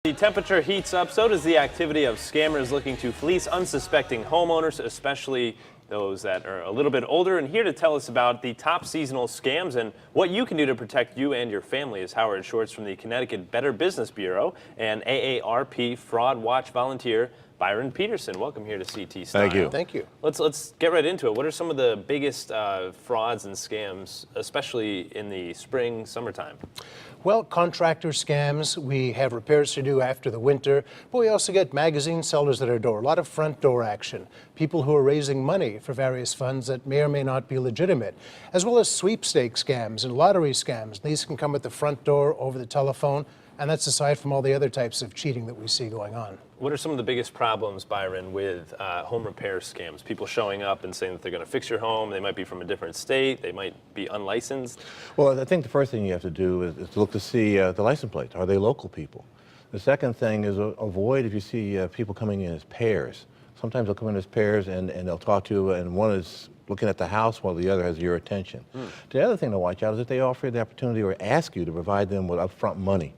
The temperature heats up, so does the activity of scammers looking to fleece unsuspecting homeowners, especially those that are a little bit older. And here to tell us about the top seasonal scams and what you can do to protect you and your family is Howard Schwartz from the Connecticut Better Business Bureau and AARP Fraud Watch volunteer Byron Peterson. Welcome here to CT Style. Thank you. Thank you. Let's get right into it. What are some of the biggest frauds and scams, especially in the spring, summertime? Well, contractor scams, we have repairs to do after the winter, but we also get magazine sellers at our door, a lot of front door action, people who are raising money for various funds that may or may not be legitimate, as well as sweepstakes scams and lottery scams. These can come at the front door, over the telephone, and that's aside from all the other types of cheating that we see going on. What are some of the biggest problems, Byron, with home repair scams? People showing up and saying that they're going to fix your home. They might be from a different state. They might be unlicensed. Well, I think the first thing you have to do is to look to see the license plates. Are they local people? The second thing is avoid if you see people coming in as pairs. Sometimes they'll come in as pairs and they'll talk to you, and one is looking at the house while the other has your attention. The other thing to watch out is if they offer you the opportunity or ask you to provide them with upfront money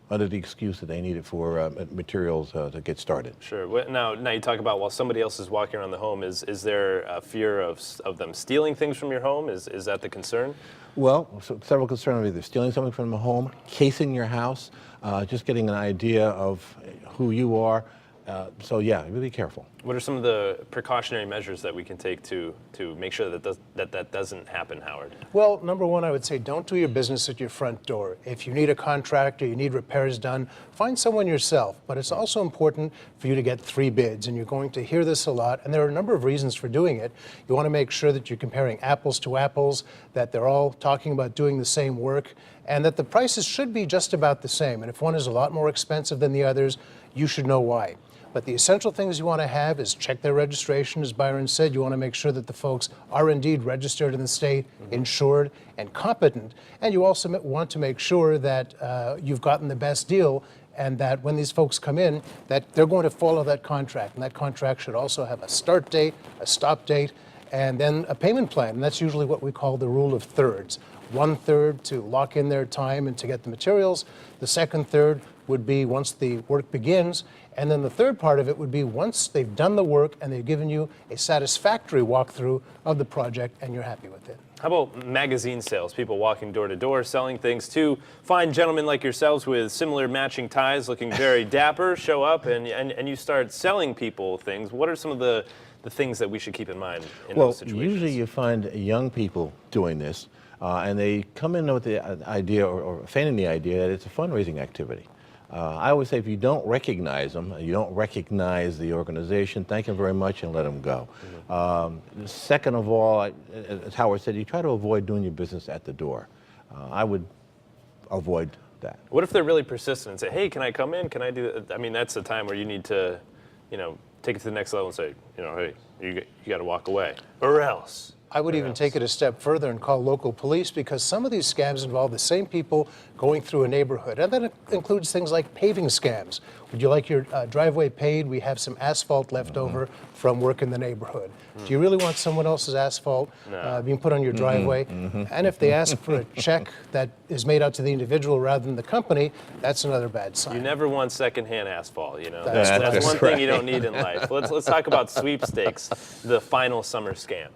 under the excuse that they need it for materials to get started. Sure. Now you talk about while somebody else is walking around the home, is there a fear of them stealing things from your home? Is that the concern? Well, several concerns are either stealing something from the home, casing your house, just getting an idea of who you are. So yeah, be careful. What are some of the precautionary measures that we can take to make sure that doesn't happen, Howard? Well, number one, I would say don't do your business at your front door. If you need a contractor, you need repairs done, find someone yourself. But it's also important for you to get 3 bids, and you're going to hear this a lot, and there are a number of reasons for doing it. You want to make sure that you're comparing apples to apples, that they're all talking about doing the same work, and that the prices should be just about the same. And if one is a lot more expensive than the others, you should know why. But the essential things you want to have is check their registration. As Byron said, you want to make sure that the folks are indeed registered in the state, insured, and competent. And you also want to make sure that you've gotten the best deal, and that when these folks come in, that they're going to follow that contract. And that contract should also have a start date, a stop date, and then a payment plan. And that's usually what we call the rule of thirds. 1/3 to lock in their time and to get the materials. The second third would be once the work begins. And then the third part of it would be once they've done the work and they've given you a satisfactory walkthrough of the project and you're happy with it. How about magazine sales? People walking door to door selling things to fine gentlemen like yourselves with similar matching ties looking very dapper show up and you start selling people things. What are some of the things that we should keep in mind in those situations? Well, usually you find young people doing this and they come in with the idea or feigning the idea that it's a fundraising activity. I always say if you don't recognize them, you don't recognize the organization, thank them very much and let them go. Second of all, as Howard said, you try to avoid doing your business at the door. I would avoid that. What if they're really persistent and say, hey, can I come in? Can I do that? I mean, that's the time where you need to, take it to the next level and say, hey, you got to walk away or else. I would even take it a step further and call local police, because some of these scams involve the same people going through a neighborhood. And that includes things like paving scams. Would you like your driveway paved? We have some asphalt left over from work in the neighborhood. Do you really want someone else's asphalt being put on your driveway? And if they ask for a check that is made out to the individual rather than the company, that's another bad sign. You never want secondhand asphalt, That's one thing you don't need in life. Let's talk about sweepstakes, the final summer scam.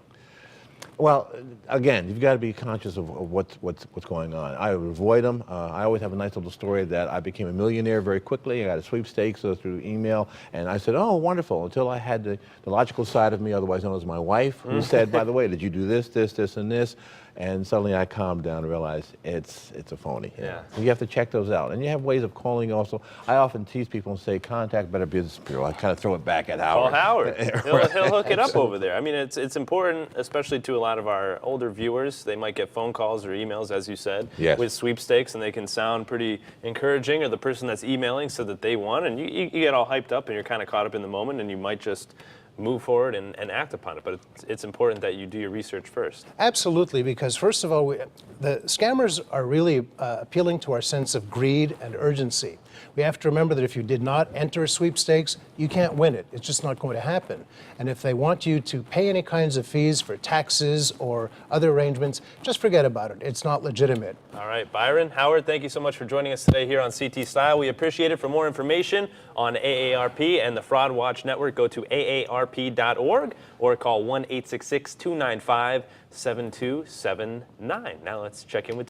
Well, again, you've got to be conscious of what's going on. I would avoid them. I always have a nice little story that I became a millionaire very quickly. I got a sweepstakes through email, and I said, oh, wonderful, until I had the logical side of me, otherwise known as my wife, who said, by the way, did you do this, this, this, and this? And suddenly I calmed down and realized it's a phony. Yeah. So you have to check those out. And you have ways of calling also. I often tease people and say, contact Better Business Bureau. I kind of throw it back at Howard. Call Howard. He'll hook it up over there. I mean, it's important, especially to a lot of our older viewers. They might get phone calls or emails, as you said, with sweepstakes, and they can sound pretty encouraging, or the person that's emailing said that they won, and you get all hyped up and you're kind of caught up in the moment, and you might just move forward and act upon it. But it's important that you do your research first. Absolutely, because first of all, the scammers are really appealing to our sense of greed and urgency. We have to remember that if you did not enter a sweepstakes, you can't win it. It's just not going to happen. And if they want you to pay any kinds of fees for taxes or other arrangements, just forget about it. It's not legitimate. All right, Byron, Howard, thank you so much for joining us today here on CT Style. We appreciate it. For more information on AARP and the Fraud Watch Network, go to aarp.org or call 1-866-295-7279. Now let's check in with